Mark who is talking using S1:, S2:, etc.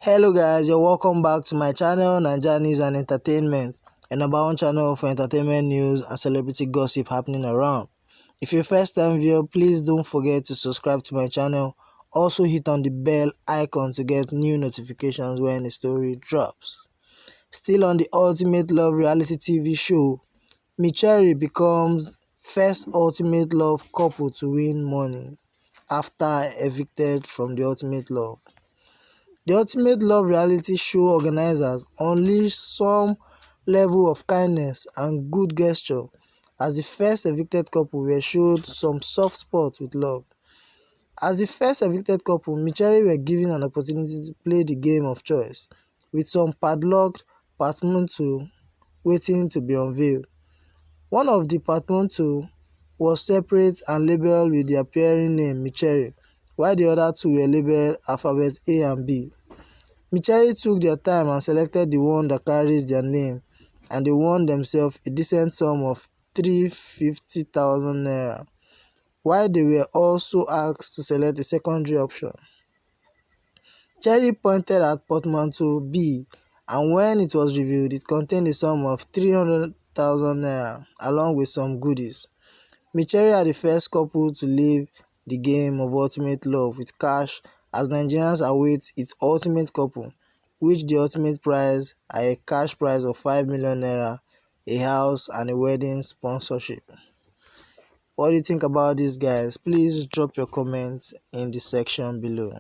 S1: Hello guys, you're welcome back to my channel NAIJA News and Entertainment, a #1 channel for entertainment news and celebrity gossip happening around. If you're a first time viewer, please don't forget to subscribe to my channel. Also hit on the bell icon to get new notifications when a story drops. Still on the Ultimate Love reality TV show, Micherry becomes first Ultimate Love couple to win money after evicted from the Ultimate Love. The Ultimate Love reality show organizers unleashed some level of kindness and good gesture as the first evicted couple were showed some soft spots with love. As the first evicted couple, Micherry were given an opportunity to play the game of choice, with some padlocked Portmanteau waiting to be unveiled. One of the Portmanteau was separate and labelled with the appearing name Micherry, while the other two were labelled alphabet A and B. Micherry took their time and selected the one that carries their name, and they won themselves a decent sum of ₦350,000, while they were also asked to select a secondary option. Cherry pointed at Portmanteau B, and when it was revealed, it contained a sum of ₦300,000 along with some goodies. Micherry are the first couple to leave the game of ultimate love with cash as Nigerians await its ultimate couple, which the ultimate prize are a cash prize of ₦5 million, a house and a wedding sponsorship. What do you think about this, guys? Please drop your comments in the section below.